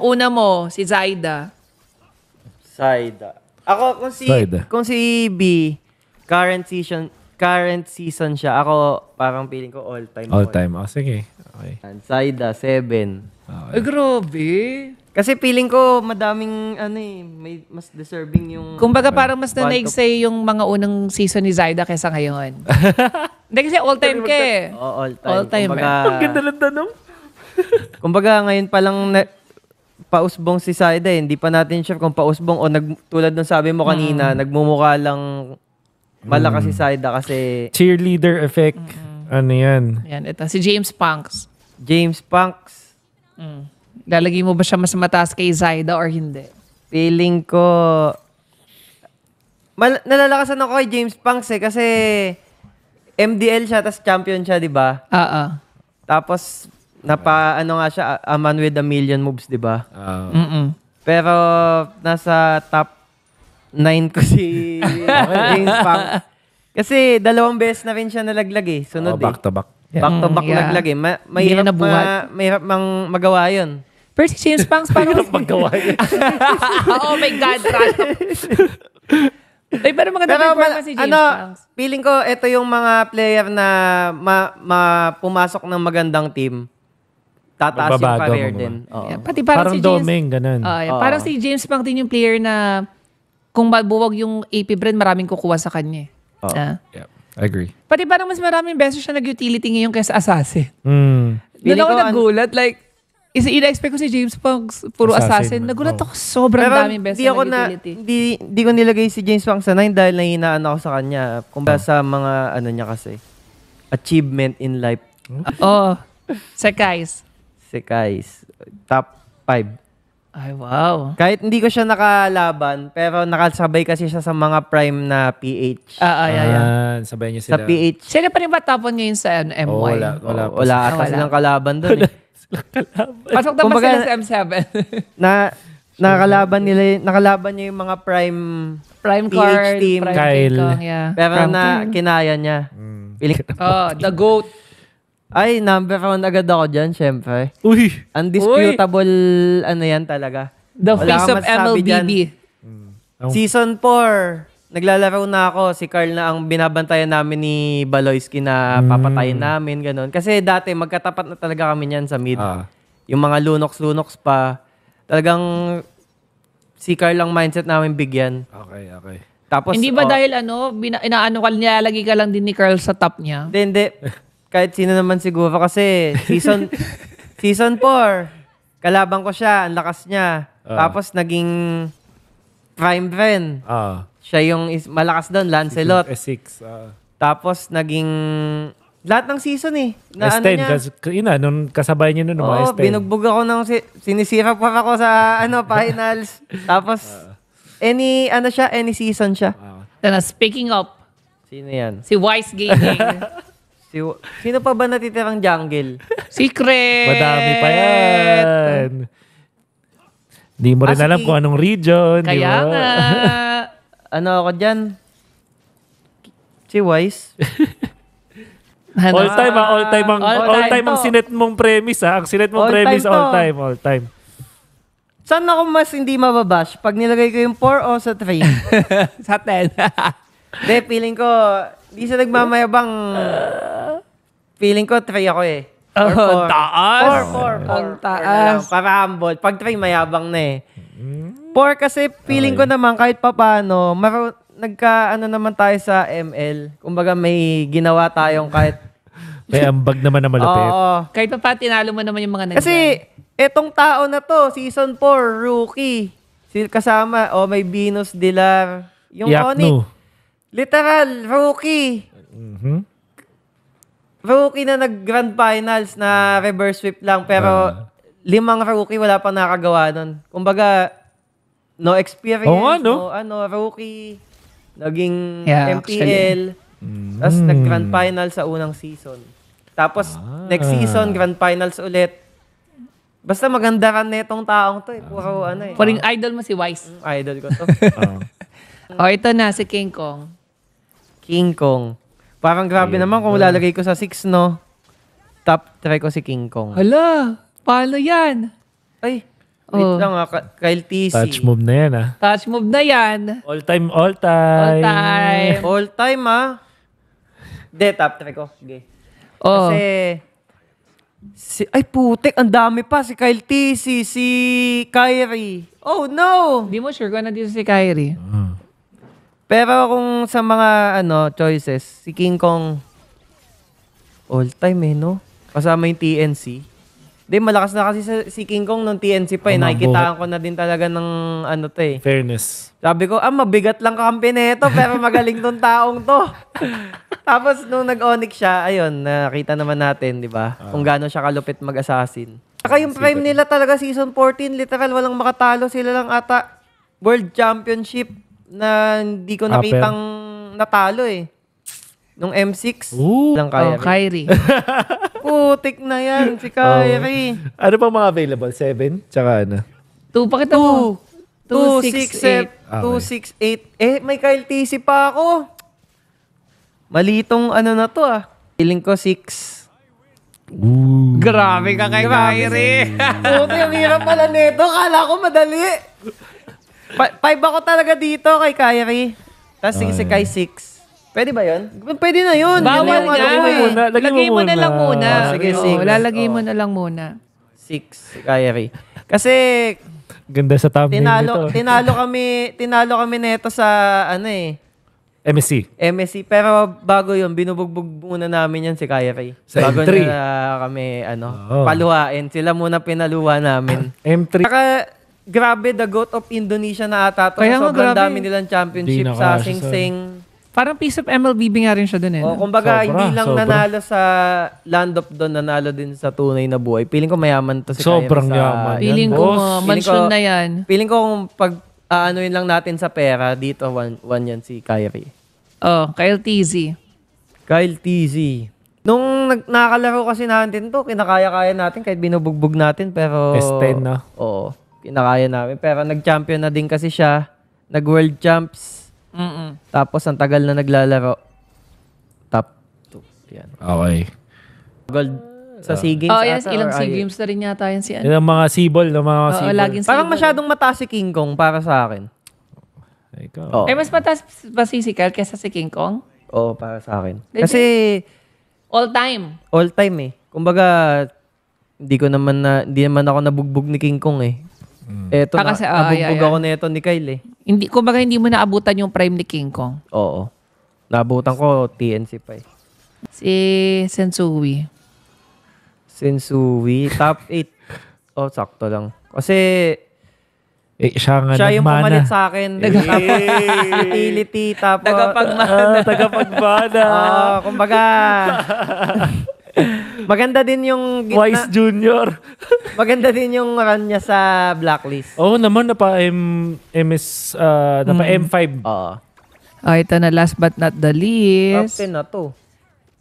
Una mo, si Zaida. Zaida. Ako, kung si B, current season siya. Ako, parang feeling ko all time. All time. Oh, sige. Okay. Zaida, 7. Ay, grabe. Kasi feeling ko madaming may mas deserving yung Kumbaga parang mas Ball nanaig sa'yo yung mga unang season ni Zaida kaysa ngayon. Hindi kasi all-time ka eh. all time. All-time, Ang ganda ng tanong. Kumbaga ngayon pa lang pausbong si Zaida eh. Hindi pa natin sure kung pausbong o tulad ng sabi mo kanina, nagmumukha lang malakas si Zaida kasi Cheerleader effect. Ano yan? Yan, ito. Si James Punks. James Punks. Lalagay mo ba siya mas mataas kay Zaida or hindi? Feeling ko nalalakasan ako kay James Punks eh kasi MDL siya tapos champion siya, di ba? Tapos ano nga siya, a man with a million moves, di ba? Pero nasa top 9 ko si James Punks. Kasi 2 beses na rin siya nalaglag eh. Sunod back to back. Back to back nalaglag eh. Mahirap mang magawa yun. Pero si James Punks parang... Paggawa yan. Oh my God, Ay, pero maganda performance si James Punks. Feeling ko, ito yung mga player na pumasok ng magandang team. Tataas yung Magbabago, career din. Oo. Yeah, pati parang Parang si James... Doming, ganun. Parang si James Punks din yung player na kung mabuwag yung AP brand, maraming kukuha sa kanya. Yeah, I agree. Pati parang mas maraming beses siya nag-utility ngayon kaysa Assassin. Doon Feeling ako ko, nagulat. Like, ina-expect ko si James Punks, puro assassin. Nagulat ako sobrang daming beses na nag-utility. Hindi ko nilagay si James Punks sa 9 dahil nahinaan ako sa kanya. Kumbaga sa mga ano niya kasi. Achievement in life. Sekais. Top 5. Ay, wow. Kahit hindi ko siya nakalaban, pero nakasabay kasi siya sa mga prime na PH. Sabay niyo Sa sila. PH. Sino pa rin ba top 1 ngayon sa MY? Wala ata silang kalaban doon eh. Pasok na ba Kumbaga, sila sa M7? nakalaban niya yung mga prime Prime PH card, team. Prime Kyle. King Kong, yeah. Pero kinaya niya. The GOAT. Ay, number 1 agad ako dyan, syempre. Uy! Undisputable, ano yan talaga. The Wala face kang of masasabi MLBB. Season 4, naglalaro na ako. Si Carl na ang binabantayan namin ni Baloyski na papatayin namin, ganun. Kasi dati, magkatapat na talaga kami niyan sa mid. Yung mga lunox-lunox pa. Talagang si Carl ang mindset namin bigyan. Okay. Tapos, Hindi ba dahil inaano ka, nilalagay ka lang din ni Carl sa top niya? Hindi. Kahit sino naman siguro kasi season 4, kalaban ko siya, ang lakas niya. Tapos naging prime friend. Siya yung malakas doon, Lancelot. S6. Tapos naging lahat ng season eh. Na S10. Nung kasabay niyo nun, mga S10. Binugbog ako ng sinisira pa ako sa finals. Tapos any season siya. Speaking of, Sino yan? si Wise Gaming. Sino pa ba natitirang jungle? Secret! Madami pa yan. Di mo rin alam kung anong region. Kaya nga. Ano ako dyan? Si Wise. All time ang sinet mong premise Ang sinet mong premise all time. Saan ako mas hindi mababash? Pag nilagay ko yung 4 o sa 3? Sa 10. Hindi, feeling ko, di sa nagmamayabang, feeling ko 3 ako eh. Ang taas. 4. Ang taas. Para humble. Pag 3, mayabang na eh. 4 kasi feeling ko naman kahit papano, naman tayo sa ML. Kumbaga may ginawa tayong kahit... May ambag naman na malupit. Oo. Kahit pa tinalo mo naman yung mga nandyan. Kasi, etong tao na to, season 4, rookie. Kasama, may Venus Dilar. Yung Onyx. Literal, rookie. Rookie na nag-grand finals na reverse sweep lang. Pero 5 rookie, wala pang nakagawa nun. Kumbaga, no experience, rookie. Naging MPL. Tapos nag-grand final sa unang season. Tapos, next season, grand finals ulit. Basta maganda ran na itong taong to. Puro Paring idol mo si Wise. Idol ko to. Ito na, si King Kong. King Kong. Parang grabe naman kung lalagay ko sa 6, no? Top 3 ko si King Kong. Hala, paano yan? Ay, Wait lang Kyle TC. Touch move na yan Touch move na yan. All time. All time. All time Hindi, top 3 ko. Sige. Oh. Kasi, ay putik, ang dami pa. Si Kyle TC, si Kyrie. Oh no! Hindi mo sure kung nandito si Kyrie. Pero kung sa mga choices, si King Kong, all time no? Kasama yung TNC. Hindi, malakas na kasi si King Kong nung TNC pa Nakikitaan ko na din talaga ng Fairness. Sabi ko, mabigat lang kampi nito, pero magaling tong taong to. Tapos nung nag-onyx siya, ayun, nakita naman natin, di ba? Kung gaano siya kalupit mag-assassin. Saka yung prime nila talaga, season 14, literal, walang makatalo. Sila lang ata World Championship na hindi ko nakitang natalo Nung M6, lang Kyrie. Putik na yan, si Kyrie. Ano pa mga available? 7? Tsaka 2, pakita mo. 268. 268. May Kyle TC pa ako. Malitong na to Feeling ko 6. Grabe ka kay Kyrie. Puti, ang hirap pala nito. Kala ko madali. 5 ako talaga dito kay Kyrie. Tapos si Kai 6. Pwede ba yun? Pwede na yun. Bawal nga. Lagay mo na lang muna. Sige, lalagay mo na lang muna. 6 Kyrie. Kasi ganda sa thumbnail nito. tinalo kami nito sa MSC. Pero bago yun, binubugbog muna namin yan si Kyrie. Sa bago M3. na kami paluhain. Sila muna pinaluha namin. M3. Saka grabe, the GOAT of Indonesia na ata to. Kaya nga, sobrang grabe. dami nilang championship sa Sing Sing. Parang piece of MLB nga rin siya dun Kumbaga, Sobra, hindi lang sobra. nanalo sa Land of Dawn, nanalo din sa tunay na buhay. Feeling ko mayaman to si Sobrang Kyrie yaman. Feeling Yan, ko, boss. mansion na yan. Feeling ko kung pag aanoin lang natin sa pera, dito one yan si Kyrie. Kyle TZ. Kyle TZ. Nung nakakalaro kasi natin to, kinakaya-kaya natin kahit binubugbog natin, pero... S10 na. Oo, kinakaya namin. Pero nag-champion na din kasi siya. Nag-world champs. Tapos ang tagal na naglalaro. Top 2. Yan. Okay. Gold sa SEA Games Yes, ata, ilang or SEA ay- Games na rin yata yan si Yan ang mga sibol, laging Parang masyadong mataas si King Kong para sa akin. Ikaw. Oo. Mas mataas ba si Kyle kesa si King Kong? Oo, para sa akin. Legit? Kasi All time. all time Kumbaga, hindi naman ako nabugbog ni King Kong Eto na, Kasi, nabugbog ako nito ni Kyle Kumbaga hindi mo naabutan yung prime ni King Kong. Oo. Nabutan ko TNC pa Si Sensui. Sensui, top 8. Sakto lang. Kasi Siya nga siya yung nagmana. pumalit sa akin. Utility, tapos... Tagapagmana. Kumbaga... maganda din yung Wise Junior. maganda din yung run niya sa Blacklist. Naman, MS, M5. Oo. Ito na last but not the Top least. 10 na to.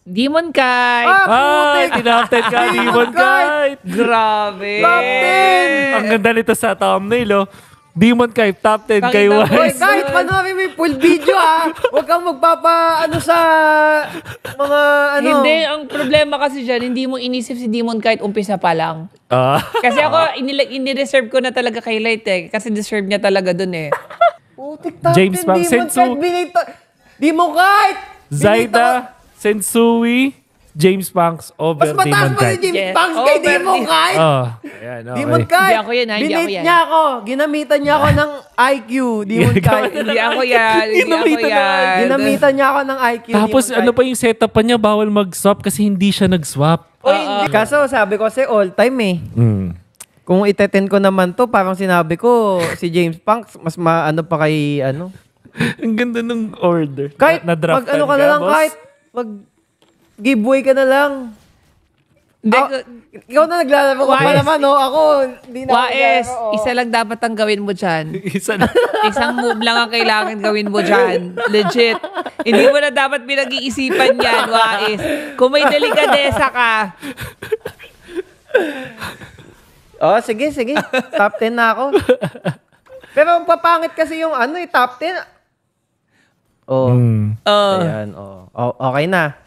Demon Kite. Tinapted ka, Demon Kite. Grabe. Top 10! Ang ganda nito sa thumbnail, Demon Kite, top 10 kay Pakita mo, Wise. Kahit panoorin mo yung full video huwag kang sa mga Hindi, ang problema kasi dyan, hindi mo inisip si Demon Kite umpisa pa lang. Kasi ako, ini-reserve ko na talaga kay Light kasi deserve niya talaga dun Putik, top James 10 Pang, Demon Sensu. Kite, Demon Kite! Zaida, Sensui, James Punks over Mas mataas Demon pa ni Kite. James Yes. Banks kay Over Demon Kite! Ayan, okay. Demon Kite! Hindi ako yan, hindi ako Binate yan. niya ako. Ginamitan niya ako ng IQ. Demon Kite. Hindi ako yan. Ginamitan niya ako ng IQ. Tapos Demon ano Kite. pa yung setup pa niya, bawal mag-swap kasi hindi siya nag-swap. Hindi. Kaso sabi ko kasi all time Kung iteten ko naman to, parang sinabi ko, si James Punks, mas maano pa kay Ang ganda ng order. Kahit Na-draftan mag-ano ka na lang, boss? kahit mag-giveaway ka na lang. Hindi, Ikaw na naglalaro ka pa Wais. naman, Ako, hindi na Wais, naglalaro, isa lang dapat ang gawin mo dyan. Isa na. Isang move lang ang kailangan gawin mo dyan. Legit. Hindi mo na dapat pinag-iisipan yan, Wais. Kung may delikadesa ka, Sige. Top 10 na ako. Pero ang papangit kasi yung top 10. Ayan, Okay na.